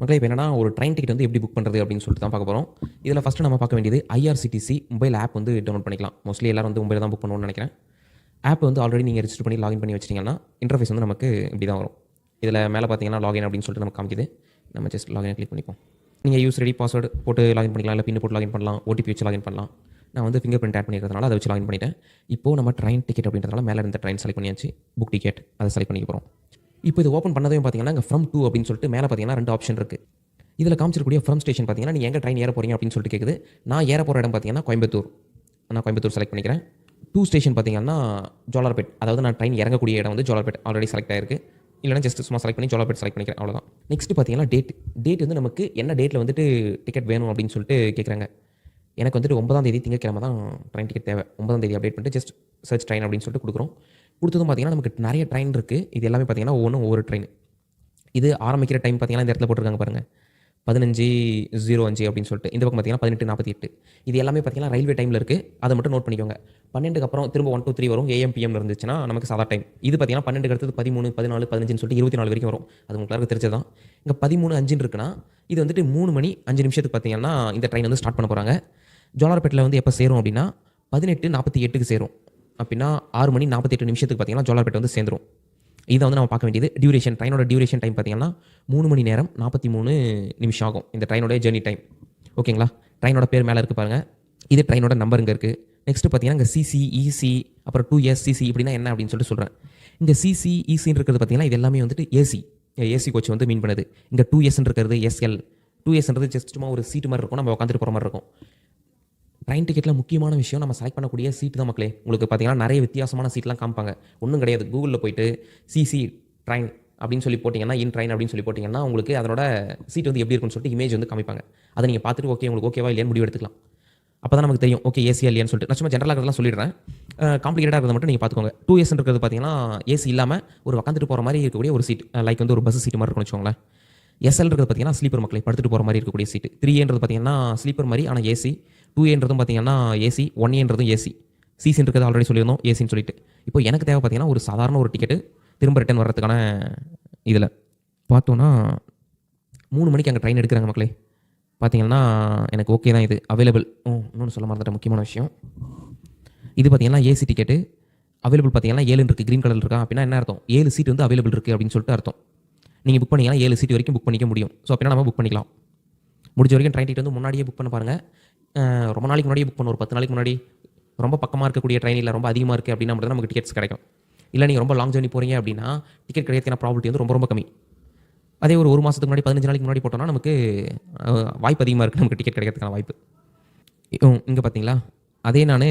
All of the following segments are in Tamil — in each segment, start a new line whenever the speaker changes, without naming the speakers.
மக்களே இப்போ என்னன்னா ஒரு ட்ரெயின் டிக்கெட் வந்து எப்படி புக் பண்ணுறது அப்படின்னு சொல்லிட்டு தான் பார்க்க போகிறோம். இதில் ஃபஸ்ட்டு நம்ம பார்க்க வேண்டியது ஐஆர்சிடிசி மொபைல் ஆப் வந்து டவுன்லோட் பண்ணிக்கலாம். மோஸ்ட்லி எல்லாரும் வந்து மொபைல் தான் புக் பண்ணுவோம்னு நினைக்கிறேன். ஆப் வந்து ஆல்ரெடி நீங்கள் ரெஜிஸ்டர் பண்ணி லாகின் பண்ணி வச்சிட்டிங்கன்னா இன்டர்ஃபேஸ் வந்து நமக்கு இப்படி தான் வரும். இதில் மேலே பார்த்தீங்கன்னா லாகின் அப்படின்னு சொல்லிட்டு நமக்கு காமிக்குது. நம்ம ஜஸ்ட் லாகின் கிளிக் பண்ணிப்போம். நீங்கள் யூஸ் ரெடி பாஸ்வேர்டு போட்டு லாகின் பண்ணிக்கலாம், இல்லை பின் போட்டு லாகின் பண்ணலாம், ஓடிபி வச்சு லாகின் பண்ணலாம். நான் வந்து ஃபிங்கர் பிரிண்ட் ஆட் பண்ணிக்கிறதுனால அதை வச்சு லாகின் பண்ணிட்டேன். இப்போது நம்ம ட்ரெயின் டிக்கெட் அப்படின்றதுனால மேலே இருந்த ட்ரெயின் செலக்ட் பண்ணியாச்சு. புக் டிக்கெட் அதை செலக்ட் பண்ணிக்க போகிறோம். இப்போ இது ஓப்பன் பண்ணதே பார்த்தீங்கன்னா இங்கே ஃப்ரம் டூ அப்படின்னு சொல்லிட்டு மேலே பார்த்தீங்கன்னா 2 ஆப்ஷன் இருக்குது. இதில் காமிச்சிருக்கக்கூடிய ஃப்ரம் ஸ்டேஷன் பார்த்தீங்கன்னா நீங்கள் எங்கே ட்ரெயின் ஏற போகிறீங்க அப்படின்னு சொல்லிட்டு கேட்குது. நான் ஏற போகிற இடம் பார்த்தீங்கன்னா கோயம்புத்தூர். நான் கோயம்புத்தூர் செலக்ட் பண்ணிக்கிறேன். டூ ஸ்டேஷன் பார்த்தீங்கன்னா ஜோலார்பேட். அதாவது நான் ட்ரெயின் இறங்கக்கூடிய இடம் வந்து ஜோலார்பேட் ஆல்ரெடி செலக்ட் ஆயிருக்கு. இல்லைனா ஜஸ்ட் சும்மா செலக்ட் பண்ணி ஜோலார்பேட் செலக்ட் பண்ணிக்கிறேன், அவ்வளோதான். நெக்ஸ்ட் பார்த்தீங்கன்னா டேட் வந்து நமக்கு என்ன டேட்டில் வந்துட்டு டிக்கெட் வேணும் அப்படின்னு சொல்லிட்டு கேட்குறாங்க. எனக்கு வந்துட்டு 9ஆம் தேதி திங்கட்கிழமை தான் ட்ரெயின் டிக்கெட் தேவை. 9ஆம் தேதி அப்டேட் பண்ணிட்டு ஜஸ்ட் சர்ச் ட்ரெயின் அப்படின்னு சொல்லிட்டு கொடுக்குறோம். கொடுத்ததும் பார்த்தீங்கன்னா நமக்கு நிறைய ட்ரெயின் இருக்குது. இது எல்லாமே பார்த்தீங்கன்னா ஒவ்வொரு ட்ரெயின். இது ஆரம்பிக்கிற டைம் பார்த்தீங்கன்னா இந்த இடத்துல போட்டிருக்காங்க பாருங்கள், 15:05 அப்படின்னு சொல்லிட்டு. இந்த பக்கம் பார்த்தீங்கன்னா 18:48. இது எல்லாமே பார்த்தீங்கன்னா ரயில்வே டைமில் இருக்குது. அதை மட்டும் நோட் பண்ணிக்கோங்க. 12க்கு அப்புறம் திரும்ப 1, 2, 3 வரும். AM, PM இருந்துச்சுன்னா நமக்கு சாதா டைம். இது பார்த்தீங்கன்னா 12க்கு அடுத்தது 13, 14, 15ன்னு சொல்லிட்டு 24 வரைக்கும் வரும். அது உங்களுக்கு தெரிஞ்சது தான். இங்கே 13:05 இருக்குன்னா இது வந்துட்டு 3 மணி 5 நிமிஷத்துக்கு பார்த்தீங்கன்னா இந்த ட்ரெயின் வந்து ஸ்டார்ட் பண்ண போகிறாங்க. ஜோலார்பேட்டில் வந்து எப்போ சேரும் அப்படின்னா 18:48க்கு சேரும். அப்படின்னா 6 மணி 48 நிமிஷத்துக்கு பார்த்தீங்கன்னா ஜோலார்பேட் வந்து சேர்ந்துரும். இதை வந்து நம்ம பார்க்க வேண்டியது டியூரேஷன். ட்ரெயினோட டியூரேஷன் டைம் பார்த்தீங்கன்னா 3 மணி நேரம் 43 நிமிஷம் ஆகும். இந்த ட்ரெயினோட ஜேர்னி டைம். ஓகேங்களா? ட்ரெயினோட பேர் மேலே இருக்குது பாருங்கள். இது ட்ரெயினோட நம்பர் இங்கே இருக்குது. நெக்ஸ்ட்டு பார்த்தீங்கன்னா இங்கே சிசி, இசி, அப்புறம் 2S, சிசி இப்படின்னா என்ன அப்படின்னு சொல்லிட்டு சொல்கிறேன். இங்கே சிசி, இசின்னு இருக்கிறது பார்த்தீங்கன்னா இது எல்லாமே வந்துட்டு ஏசி கோச் வந்து மீன் பண்ணுது. இங்கே 2Sன்னு இருக்கிறது SL. 2Sன்றது ஜஸ்ட் சும்மா ஒரு சீட்டு மாதிரி இருக்கும், நம்ம உட்காந்துட்டு போகிற மாதிரி இருக்கும். ட்ரெயின் டிக்கெட்டில் முக்கியமான விஷயம் நம்ம செலக்ட் பண்ணக்கூடிய சீட்டு தான் மக்களே. உங்களுக்கு பார்த்தீங்கன்னா நிறைய வித்தியாசமான சீட்லாம் காமிப்பாங்க. ஒன்றும் கிடையாது. கூகுளில் போயிட்டு சிசி ட்ரெயின் அப்படின்னு சொல்லி போட்டிங்கன்னா, இன் ட்ரெயின் அப்படின்னு சொல்லி போட்டிங்கன்னா உங்களுக்கு அதனோட சீட் வந்து எப்படி இருக்குன்னு சொல்லிட்டு இமேஜ் வந்து காமிப்பாங்க. அதை நீங்கள் பார்த்துட்டு ஓகே உங்களுக்கு ஓகேவா இல்லையான்னு முடிவு எடுத்துக்கலாம். அப்போ தான் நமக்கு தெரியும் ஓகே ஏசியா இல்லையான்னு சொல்லிட்டு. நான் சும்மா ஜென்ரலாக இருக்கிறதெல்லாம் சொல்லிடுறேன். காம்ப்ளிகேட்டாக இருக்கிறத மட்டும் நீங்கள் பார்த்துக்கோங்க. 2S இருக்கிறது பார்த்தீங்கன்னா ஏசி இல்லாமல் ஒரு உட்காந்துட்டு போகிற மாதிரி இருக்கக்கூடிய ஒரு சீட், லைக் வந்து ஒரு பஸ் சீட்டு மாதிரி இருக்கும்னு வச்சுக்கோங்களேன். SL இருக்கிறது பார்த்தீங்கன்னா ஸ்லீப்பர் மக்களே, படுத்துட்டு போகிற மாதிரி இருக்கக்கூடிய சீட்டு. 3Aன்றது பார்த்தீங்கன்னா ஸ்லீப்பர் மாதிரி ஆனால் ஏசி. 2Aன்றதும் பார்த்தீங்கன்னா ஏசி. 1Aன்றதும் ஏசி. சிசின்னு இருக்கிறது ஆல்ரெடி சொல்லியிருந்தோம் ஏசின்னு சொல்லிட்டு. இப்போ எனக்கு தேவை பார்த்தீங்கன்னா ஒரு சாதாரண ஒரு டிக்கெட்டு திரும்ப ரிட்டர்ன் வர்றதுக்கான இதில் பார்த்தோன்னா 3 மணிக்கு அங்கே ட்ரெயின் எடுக்கிறாங்க மக்களே. பார்த்தீங்கன்னா எனக்கு ஓகே தான், இது அவைலபிள். இன்னொன்று சொல்ல மறந்துட்டேன் முக்கியமான விஷயம். இது பார்த்தீங்கன்னா ஏசி டிக்கெட்டு அவைலபிள் பார்த்தீங்கன்னா 7 இருக்குது. க்ரீன் கலர் இருக்கா அப்படின்னா என்ன அர்த்தம்? 7 சீட் வந்து அவைலபிள் இருக்குது அப்படின்னு சொல்லிட்டு அர்த்தம். நீங்கள் புக் பண்ணிங்கன்னா 7 சீட் வரைக்கும் புக் பண்ணிக்க முடியும். ஸோ அப்படின்னா நம்ம புக் பண்ணிக்கலாம். முடிஞ்ச வரைக்கும் ட்ரெயின் டிக்கெட் வந்து முன்னாடியே புக் பண்ண பாருங்கள். ரொம்ப நாளைக்கு முன்னாடியே புக் பண்ணுவோம். ஒரு 10 நாளைக்கு முன்னாடி. ரொம்ப பக்கமாக இருக்கக்கூடிய ட்ரெயின் இல்லை ரொம்ப அதிகமாக இருக்குது அப்படின்னா மட்டும் தான் நமக்கு டிக்கெட்ஸ் கிடைக்கும். இல்லை நீங்கள் ரொம்ப லாங் ஜர்னி போகிறீங்க அப்படின்னா டிக்கெட் கிடைக்கிறதுக்கான ப்ராபபிலிட்டி வந்து ரொம்ப கம்மி. அதே ஒரு மாதத்துக்கு முன்னாடி 15 நாளைக்கு முன்னாடி போட்டோம்னா நமக்கு வாய்ப்பு அதிகமாக இருக்குது, நமக்கு டிக்கெட் கிடைக்கிறதுக்கான வாய்ப்பு. இங்கே பார்த்தீங்களா, அதே நான்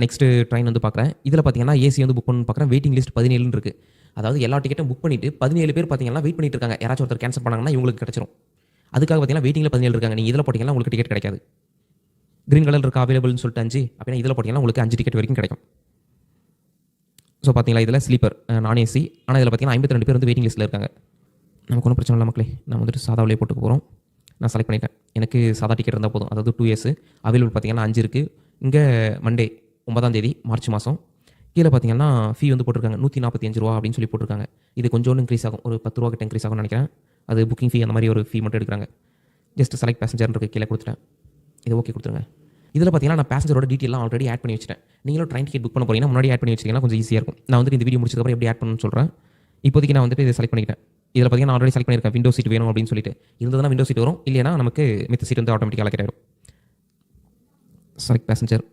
நெக்ஸ்ட்டு ட்ரெயின் வந்து பார்க்குறேன். இதில் பார்த்தீங்கன்னா ஏசி வந்து புக் பண்ணு பார்க்குறேன். வெயிட்டிங் லிஸ்ட் 17ன்னு இருக்குது. அதாவது எல்லா டிக்கெட்டும் புக் பண்ணிவிட்டு 17 பேர் பார்த்தீங்கன்னா வெயிட் பண்ணிட்டு இருக்காங்க. யாராச்சும் ஒருத்தர் கேன்சல் பண்ணாங்கன்னா இவங்களுக்கு கிடச்சிரும். அதுக்காக பார்த்தீங்கன்னா வெயிட்டிங்கில் 17 இருக்காங்க. நீங்கள் இதில் போட்டிங்கன்னா உங்களுக்கு டிக்கெட் கிடைக்காது. க்ரீன் கலர் இருக்கா அவைலபிள்னு சொல்லிட்டு 5 அப்படின்னா இதில் போட்டிங்கன்னா உங்களுக்கு 5 டிக்கெட் வரைக்கும் கிடைக்கும். ஸோ பார்த்தீங்களா இதில் ஸ்லீப்பர் நான் ஏசி. ஆனால் இதில் பார்த்தீங்கன்னா 52 பேர் வந்து வெயிட்டிங் லிஸ்ட்டில் இருக்காங்க. நமக்கு ஒன்றும் பிரச்சனை இல்லை மக்களே. நான் வந்துட்டு சாதாவிலே போட்டுக்க போகிறோம். நான் செலக்ட் பண்ணிட்டேன். எனக்கு சாதா டிக்கெட் இருந்தால் போதும். அதாவது 2S அவைலபிள் பார்த்தீங்கன்னா 5 இருக்குது. இங்கே மண்டே 9ஆம் தேதி மார்ச் மாதம். கீழே பார்த்தீங்கன்னா ஃபீ வந்து போட்டிருக்காங்க 145 ரூபா அப்படின்னு சொல்லி போட்டிருக்காங்க. இது கொஞ்சோண்டு இன்க்ரீஸ் ஆகும், ஒரு 10 ரூபா கிட்ட இன்க்ரீஸ் ஆகும்னு நினைக்கிறேன். அது புக்கிங் ஃபீ அந்த மாதிரி ஒரு ஃபீ மட்டும் எடுக்கிறாங்க. ஜஸ்ட் செலக்ட் பேசஞ்சர் இருக்கு, கீழே கொடுத்துட்டேன். இது ஓகே கொடுத்துருங்க. இதில் பார்த்தீங்கன்னா நான் பேசஞ்சரோட டீட்டெயிலாம் ஆல்ரெடி ஆட் பண்ணி வச்சிட்டேன். நீங்களும் ட்ரெயின் டிக்கெட் புக் பண்ண போறீங்கன்னா முன்னாடி ஆட் பண்ணி வச்சிங்கன்னா கொஞ்சம் ஈஸியாக இருக்கும். நான் வந்துட்டு இந்த வீடியோ முடிச்சதுக்கப்புறம் எப்படி ஆட் பண்ணணும்னு சொல்கிறேன். இப்போதைக்கு நான் வந்துட்டு இதை செலக்ட் பண்ணிக்கிட்டேன். இதில் பார்த்தீங்கன்னா ஆல்ரெடி செலக்ட் பண்ணியிருக்கேன் விண்டோ சீட் வேணும் அப்படின்னு சொல்லிட்டு. இருந்ததுனா விண்டோ சீட் வரும், இல்லைனா நமக்கு மித்த சீட் வந்து ஆட்டோமேட்டிக்காக அலோகேட் ஆயிடும். செலக்ட் பேசஞ்சர்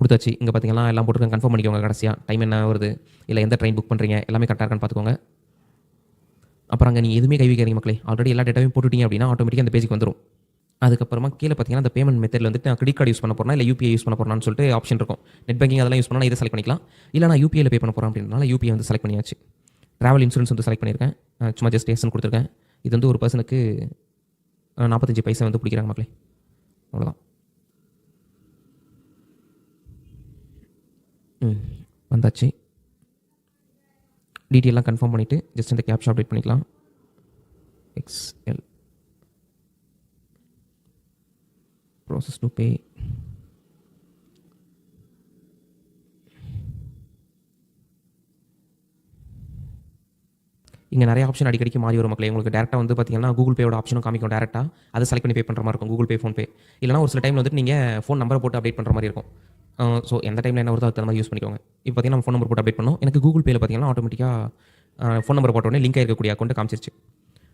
கொடுத்தாச்சு. இங்கே பார்த்தீங்கன்னா எல்லாம் போட்டுருக்கேன். கன்ஃபார்ம் பண்ணிக்கோங்க கடைசியாக டைம் என்ன வருது, இல்லை எந்த ட்ரெயின் புக் பண்ணுறீங்க எல்லாமே கரெக்டாக இருக்கான்னு பார்த்துக்கோங்க. அப்புறம் அங்கே நீங்கள் எதுவுமே கை வைக்காதீங்க மக்களே. ஆல்ரெடி எல்லா டேட்டாவையும் போட்டுட்டீங்க அப்படின்னா ஆட்டோமேட்டிக்காக அந்த பேஜுக்கு வந்துடும். அதுக்கப்புறமா கீழே பார்த்தீங்கன்னா அந்த பேமெண்ட் மெத்தடில் வந்துட்டு நான் கிரெடிட் கார்டு யூஸ் பண்ண போகிறேன் இல்லை UPI யூஸ் பண்ண போகிறேன்னு சொல்லிட்டு ஆப்ஷன் இருக்கும். நெட் பேங்கிங் அதெல்லாம் யூஸ் பண்ணால் இதை செலக்ட் பண்ணிக்கலாம். இல்லை நான் UPIயில் பே பண்ண போகிறேன் அப்படின்றனால UPI வந்து செலக்ட் பண்ணியாச்சு. ட்ராவல் இன்சூரன்ஸ் வந்து செலக்ட் பண்ணியிருக்கேன். சும்மா ஜஸ்ட் எஸ்ன்னு கொடுத்துருக்கேன். இது வந்து ஒரு பர்சனுக்கு 45 பைசா வந்து பிடிக்கிறாங்க மக்களே. அவ்வளோதான். வந்தாச்சு. டீட்டெயிலாம் கன்ஃபார்ம் பண்ணிவிட்டு ஜஸ்ட் இந்த கேப்ஷா அப்டேட் பண்ணிக்கலாம். XL process to pay. இங்கே நிறைய ஆப்ஷன் அடிக்கடிக்கு மாறி வரும் மக்களே. உங்களுக்கு டேரெக்டாக வந்து பார்த்தீங்கன்னா கூகுள் பேயோட ஆப்ஷனும் காமிக்கும் டேரெக்டாக. அதை செலக்ட் பண்ணி பே பண்ணுற மாதிரி இருக்கும் கூகுள் பே, ஃபோன்பே. இல்லைனா ஒரு சில டைமில் வந்துட்டு நீங்கள் ஃபோன் நம்பரை போட்டு அப்டேட் பண்ணுற மாதிரி இருக்கும். ஸோ எந்த டைமில் என்ன வருதோ அதுக்கு தகுந்த மாதிரி யூஸ் பண்ணிக்கோங்க. இப்போ பார்த்தீங்கன்னா நம்ம ஃபோன் நம்பர் போட்டு அப்டேட் பண்ணோம். எனக்கு கூகுள் பேயில் பார்த்தீங்கன்னா ஆட்டோமேட்டிக்காக ஃபோன் நம்பர் போட்ட உடனே லிங்க் ஆகிருக்கக்கூடிய அக்கௌண்ட்டு காமிச்சிருச்சு.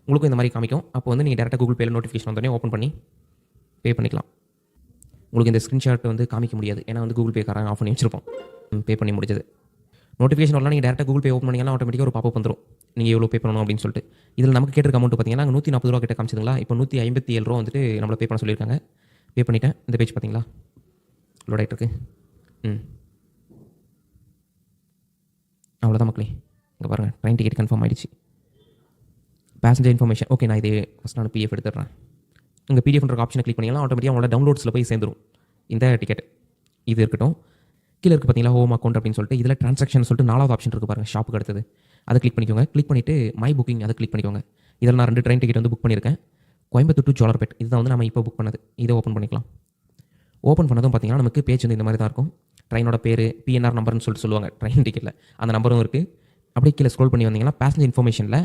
உங்களுக்கும் இந்த மாதிரி காமிக்கும். அப்போ வந்து நீங்கள் டேரெக்டாக கூகுள் பேயில் நோட்டிஃபிகேஷன் வந்தோடனே ஓப்பன் பண்ணி பே பண்ணிக்கலாம். உங்களுக்கு இந்த ஸ்க்ரீன்ஷாட் வந்து காமிக்க முடியாது. ஏன்னா வந்து கூகுள் பே காரன் ஆஃப் பண்ணி வச்சிருப்போம். பே பண்ணி முடிஞ்சது. நோட்டிஃபிகேஷன் வரலாம். நீங்கள் டேரெக்டாக கூகுள் பே ஓப்பன் பண்ணிங்கன்னா ஆட்டோமேட்டிக்காக ஒரு பாப்பப் வந்துடும். நீங்கள் எவ்வளோ பே பண்ணணும் அப்படின்னு சொல்லிட்டு. இதில் நமக்கு கேட்டிருக்க அமௌண்ட் பார்த்தீங்கன்னா அங்கே ₹140 கிட்ட காமிச்சதுங்களா. இப்போ ₹157 வந்துட்டு நம்மளை பே பண்ண சொல்லியிருக்காங்க. பே பண்ணிட்டேன். இந்த பேஜ் பார்த்தீங்களா லோட் ஆகிட்டு இருக்கு. அவ்வளோதான் மக்களே. இங்கே பாருங்கள், ட்ரெயின் டிக்கெட் கன்ஃபார்ம் ஆகிடுச்சு. Passenger information okay. நான் இது ஃபஸ்ட் நான் பிடிஎஃப் எடுத்துடுறேன். இங்கே பிடிஎஃப்ன்ற ஆப்ஷனை கிளிக் பண்ணிங்கன்னா ஆட்டோமேட்டிக்காக உங்களோட டவுன்லோட்ஸில் போய் சேர்ந்துடும் இந்த டிக்கெட். இது இருக்கட்டும். கீழே இருக்குது பார்த்தீங்களா ஹோம் அக்கௌண்ட் அப்படின்னு சொல்லிட்டு. இதில் ட்ரான்சாக்ஷன் சொல்லிட்டு 4வது ஆப்ஷன் இருக்குது பாருங்கள், ஷாப்புக்கு அடுத்தது. அதை கிளிக் பண்ணிக்கோங்க. கிளிக் பண்ணிவிட்டு மை புக்கிங் அதை கிளிக் பண்ணிக்கோங்க. இதில் நான் 2 ட்ரெயின் டிக்கெட் வந்து புக் பண்ணியிருக்கேன். கோயம்புத்தூர் டு ஜோலார்பேட். இதுதான் வந்து நம்ம இப்போ புக் பண்ணது. இதை ஓப்பன் பண்ணிக்கலாம். ஓப்பன் பண்ணதும் பார்த்தீங்கன்னா நமக்கு பேஜ் வந்து இந்த மாதிரி தான் இருக்கும். ட்ரெயினோட பேர், பிஎன்ஆர் நம்பர்னு சொல்லிட்டு சொல்லுவாங்க ட்ரெயின் டிக்கெட்டில். அந்த நம்பரும் இருக்குது. அப்படியே கீழே ஸ்க்ரோல் பண்ணி வந்தீங்கன்னா பேசஞ்சர் இன்ஃபர்மேஷனில்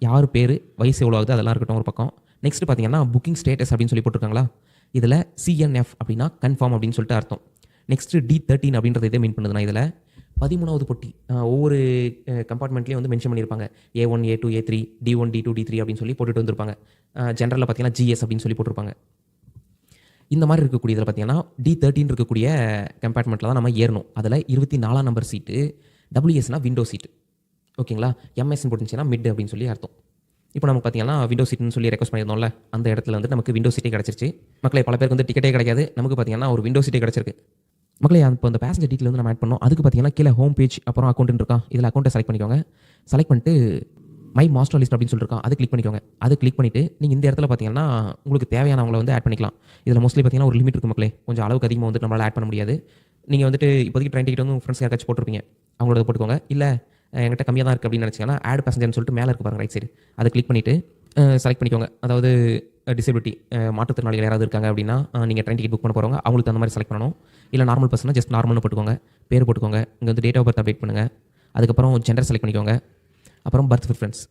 யார் பேர், வயசு எவ்வளோ ஆகுது அதெல்லாம் இருக்கட்டும் ஒரு பக்கம். நெக்ஸ்ட் பார்த்தீங்கன்னா புக்கிங் ஸ்டேட்டஸ் அப்படின்னு சொல்லி போட்டிருக்காங்களா. இதில் CNF அப்படின்னா கன்ஃபார்ம் அப்படின்னு சொல்லிட்டு அர்த்தம். நெக்ஸ்ட்டு D13 அப்படின்றது இதே மீன் பண்ணுதுன்னா இதில் 13வது பொட்டி ஒவ்வொரு கம்பார்ட்மெண்ட்லேயும் வந்து மென்ஷன் பண்ணியிருப்பாங்க. A1, A2, A3, D1, D2, D3 அப்படின்னு சொல்லி போட்டுட்டு வந்திருப்பாங்க. ஜென்ரலில் பார்த்தீங்கன்னா GS அப்படின்னு சொல்லி போட்டிருப்பாங்க. இந்த மாதிரி இருக்கக்கூடியதில் பார்த்தீங்கன்னா D13 இருக்கக்கூடிய கம்பார்ட்மெண்ட்டில் தான் நம்ம ஏறணும். அதில் 24ஆம் நம்பர் சீட்டு. WSனா விண்டோ சீட்டு. ஓகேங்களா. MSன்னு போட்டுச்சுன்னா மிட் அப்படின்னு சொல்லி அர்த்தம். இப்போ நமக்கு பார்த்தீங்கன்னா விண்டோ சீட்னு சொல்லி ரெக்வஸ்ட் பண்ணியிருந்தோம்ல, அந்த இடத்துல வந்து நமக்கு விண்டோ சீட்டே கிடச்சிருச்சு. மக்களே பல பேருக்கு வந்து டிக்கெட்டே கிடைக்காது. நமக்கு பார்த்தீங்கன்னா ஒரு விண்டோ சீட்டே கிடச்சிருக்கு. மக்களே இப்போ அந்த பேசஞ்சர் டீட்டெயில் வந்து நம்ம ஆட் பண்ணோம். அதுக்கு பார்த்தீங்கன்னா கீழே ஹோம் பேஜ் அப்புறம் அக்கௌண்ட் இருக்கா. இதில் அக்கௌண்ட்டை செலக்ட் பண்ணிக்கோங்க. செலக்ட் பண்ணிட்டு மை மாஸ்டர் லிஸ்ட் அப்படின்னு சொல்லியிருக்கோம். அது கிளிக் பண்ணிக்கோங்க. அது கிளிக் பண்ணிவிட்டு நீங்கள் இந்த இடத்துல பார்த்தீங்கன்னா உங்களுக்கு தேவையானவங்களை வந்து ஆட் பண்ணிக்கலாம். இதில் மோஸ்ட்லி பார்த்தீங்கன்னா ஒரு லிமிட் இருக்குது மக்களே. கொஞ்சம் அளவுக்கு அதிகமாக வந்து நம்மளால் ஆட் பண்ண முடியாது. நீங்கள் வந்துட்டு இப்போதைக்கு ட்ரெயின் டிக்கெட் வந்து உங்கள் ஃப்ரெண்ட்ஸ் யாராச்சும் போட்டிருப்பீங்க, அவங்களோட போட்டுக்கோங்க. இல்லை என்கிட்ட கம்மியாக தான் இருக்குது அப்படின்னு நினச்சிங்கன்னா ஆட் பேசஞ்சர்னு சொல்லிட்டு மேலே இருக்கு பாருங்கள் ரைட் சைடு. அதை கிளிக் பண்ணிவிட்டு செலக்ட் பண்ணிக்கோங்க. அதாவது டிசபிலிட்டி மாற்றுத்திறனாளிகள் யாராவது இருக்காங்க அப்படின்னா நீங்கள் ட்ரெயின் டிக்கெட் புக் பண்ண போகிறவங்க அவங்களுக்கு அந்த மாதிரி செலக்ட் பண்ணணும். இல்லை நார்மல் பர்சனாக ஜஸ்ட் நார்மல்னு போட்டுக்கோங்க. பேர் போட்டுக்கோங்க. இங்கே வந்து டேட் ஆஃப் பர்த் அப்டேட் பண்ணுங்கள். அதுக்கப்புறம் ஜெண்டர் செலக்ட் பண்ணிக்கோங்க. அப்புறம் பர்த் ப்ரிஃபரன்ஸ்.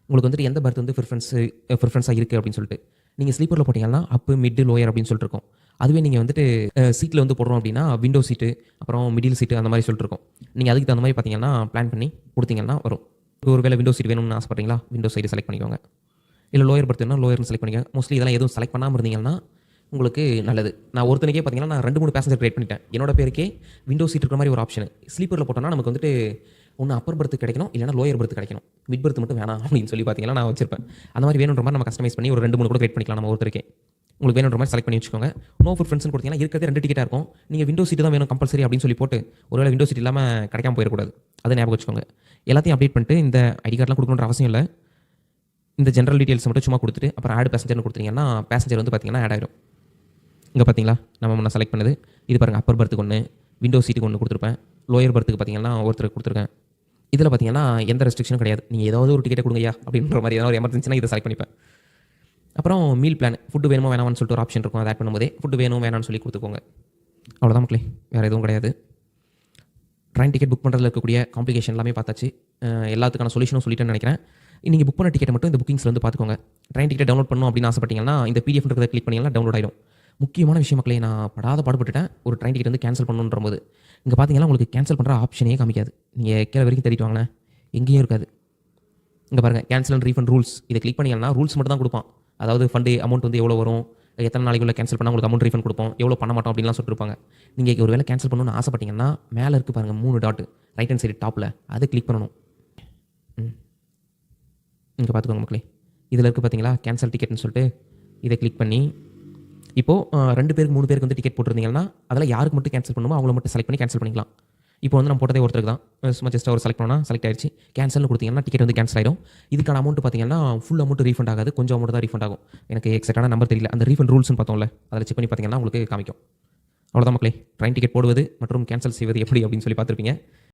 உங்களுக்கு வந்துட்டு எந்த பர்த் வந்து ப்ரிஃபரன்ஸாக இருக்குது அப்படின்னு சொல்லிட்டு. நீங்கள் ஸ்லீப்பரில் போட்டிங்கன்னா அப்பு, மிட், லோயர் அப்படின்னு சொல்லிட்டு இருக்கும். அதுவே நீங்கள் வந்துட்டு சீட்டில் வந்து போடுறோம் அப்படின்னா விண்டோ சீட்டு, அப்புறம் மிடில் சீட்டு அந்த மாதிரி சொல்லிட்டு இருக்கும். நீங்கள் அதுக்கு தகுந்த மாதிரி பார்த்தீங்கன்னா பிளான் பண்ணி கொடுத்தீங்கன்னா வரும். ஒரு வேளை விண்டோ சீட் வேணும்னு ஆசைப்பட்றீங்களா, விண்டோ சைடு செலக்ட் பண்ணிக்கோங்க. இல்லை லோயர் பர்த்னா லோயர்னு செலக்ட் பண்ணிக்கோங்க. மோஸ்ட்லி இதெல்லாம் எதுவும் செலக்ட் பண்ணாமல் இருந்தீங்கன்னா உங்களுக்கு நல்லது. நான் ஒருத்தனுக்கே பார்த்தீங்கன்னா நான் 2-3 பேசஞ்சர் கிரியேட் பண்ணிட்டேன். என்னோட பேருக்கே விண்டோ சீட் இருக்கிற மாதிரி ஒரு ஆப்ஷன். ஸ்லீப்பரில் போட்டோம்னா நமக்கு வந்துட்டு ஒன்று அப்பர் பர்த் கிடைக்கணும், இல்லைனா லோயர் பர்த் கிடைக்கணும். மிட் பர்த் மட்டும் வேணாம் அப்படின்னு சொல்லி பார்த்தீங்கன்னா நான் வச்சிருப்பேன். அந்த மாதிரி வேணுன்ற மாதிரி நம்ம கஸ்டமைஸ் பண்ணி ஒரு 2-3 கூட கிரியேட் பண்ணிக்கலாம் நம்ம ஒருத்தருக்கே. உங்களுக்கு வேணுன்ற மாதிரி செலக்ட் பண்ணி வச்சுக்கோங்க. நோ ப்ரிஃபரன்ஸ்னு கொடுத்தீங்கன்னா இருக்கிறது 2 டிக்கெட்டாக இருக்கும். நீங்கள் விண்டோ சீட்டு தான் வேணும் கம்பல்சரி அப்படின்னு சொல்லி போட்டு ஒருவேளை விண்டோ சீட் இல்லாமல் கிடைக்காம போயிடக்கூடாது. அதை ஞாபகம் வச்சுக்கோங்க. எல்லாத்தையும் அப்டேட் பண்ணிட்டு இந்த ஐடி கார்டெலாம் கொடுக்கணுன்ற அவசியம் இல்லை. இந்த ஜென்ரல் டீட்டெயில்ஸ் மட்டும் சும்மா கொடுத்துட்டு அப்புறம் ஆட் பேசஞ்சர்னு கொடுத்தீங்கன்னா பேசஞ்சர் வந்து பார்த்தீங்கன்னா ஆட் ஆகிடும். இங்கே பார்த்தீங்களா நம்ம முன்ன செலக்ட் பண்ணது இது பாருங்கள். அப்பர் பர்த்துக்கு ஒன்று, விண்டோ சீட்டுக்கு ஒன்று கொடுத்துருப்பேன். லோயர் பர்த்துக்கு பார்த்தீங்கன்னா ஒருத்தருக்கு கொடுத்துருக்கேன். இதில் பார்த்தீங்கன்னா எந்த ரெஸ்ட்ரிக்ஷனும் கிடையாது. நீங்கள் ஏதாவது ஒரு டிக்கெட்டை கொடுங்கய்யா அப்படின்ற மாதிரி ஏதாவது ஒரு எமர்ஜென்சினா இதை செலக்ட் பண்ணிப்பேன். அப்புறம் மீல் பிளான், ஃபுட்டு வேணுமா வேணாம்னு சொல்லிட்டு ஒரு ஆப்ஷன் இருக்கும். அதை ஆட் பண்ணும்போதே ஃபுட்டு வேணும் வேணாம்னு சொல்லி கொடுத்துக்கோங்க. அவ்வளோதான் மக்களே, வேறு எதுவும் கிடையாது. ட்ரெயின் டிக்கெட் புக் பண்ணுறதுல இருக்கக்கூடிய காம்ப்ளிகேஷன் எல்லாமே பார்த்தாச்சு. எல்லாத்துக்கான சொல்யூஷனும் சொல்லிட்டேன்னு நினைக்கிறேன். நீங்கள் புக் பண்ண டிக்கெட் மட்டும் இந்த புக்கிங்ஸில் வந்து பார்த்துக்கோங்க. ட்ரெயின் டிக்கெட் டவுன்லோட் பண்ணணும் அப்படின்னு ஆசைப்பட்டீங்கன்னா இந்த PDF இருக்கிறத கிளிக் பண்ணிங்கன்னா டவுன்லோட் ஆகிடும். முக்கியமான விஷயம் மக்களே, நான் படாத பாடுபட்டுட்டேன் ஒரு ட்ரெயின் டிக்கெட் வந்து கேன்சல் பண்ணணுன்ற போது. இங்கே பார்த்தீங்கன்னா உங்களுக்கு கேன்சல் பண்ணுற ஆப்ஷனே காமிக்காது. நீங்கள் கீழே வரைக்கும் தேடிட்டு வாங்கினேன், எங்கேயும் இருக்காது. இங்கே பாருங்கள் கேன்சல் அண்ட் ரீஃபண்ட் ரூல்ஸ். இதை கிளிக் பண்ணிங்கன்னா ரூல்ஸ் மட்டும் தான் கொடுப்பான். அதாவது ஃபண்டு அமௌண்ட் வந்து எவ்வளோ வரும், எத்தனை நாளைக்குள்ள கேன்சல் பண்ணால் உங்களுக்கு அமௌண்ட் ரீஃபண்ட் கொடுப்போம், எவ்வளோ பண்ண மாட்டோம் அப்படின்லாம் சொல்லிருப்பாங்க. நீங்கள் ஒரு வேளை கேன்சல் பண்ணணும்னு ஆசைப்பட்டீங்கன்னா மேலே இருக்குது பாருங்கள் 3 டாட் ரைட் ஹேண்ட் சைடு டாப்பில், அதை கிளிக் பண்ணணும். இங்கே பார்த்துக்கோங்க மக்களே, இதில் இருக்குது பார்த்தீங்களா கேன்சல் டிக்கெட்னு சொல்லிட்டு. இதை கிளிக் பண்ணி இப்போது 2 பேருக்கு 3 பேருக்கு வந்து டிக்கெட் போட்டிருந்தீங்கன்னா அதில் யாருக்கு மட்டும் கேன்சல் பண்ணுமோ அவங்கள மட்டும் செலக்ட் பண்ணி கேன்சல் பண்ணிக்கலாம். இப்போ வந்து நம்ம போட்டதே ஒருத்தருக்கு தான், சும்மா ஜஸ்ட் அவர் செலக்ட் பண்ணால் செலக்ட் ஆயிடுச்சு. கேன்சல்னு கொடுத்தீங்கன்னா டிக்கெட் வந்து கேன்சல் ஆகிடும். இதுக்கான அமௌண்ட் பார்த்தீங்கன்னா ஃபுல் அமௌண்ட் ரீஃபண்ட் ஆகாது, கொஞ்சம் அமௌண்ட் தான் ரீஃபண்ட் ஆகும். எனக்கு எக்ஸாக்டான நம்பர் தெரியல. அந்த ரீஃபண்ட் ரூல்ஸ்னு பார்த்தோம்ல, அதில் செக் பண்ணி பார்த்தீங்கன்னா உங்களுக்கு காமிக்கும். அவ்வளோதான் மக்களே, ட்ரெயின் டிக்கெட் போடுவது மற்றும் கேன்சல் செய்வது எப்படி அப்படின்னு சொல்லி பார்த்துருப்பீங்க.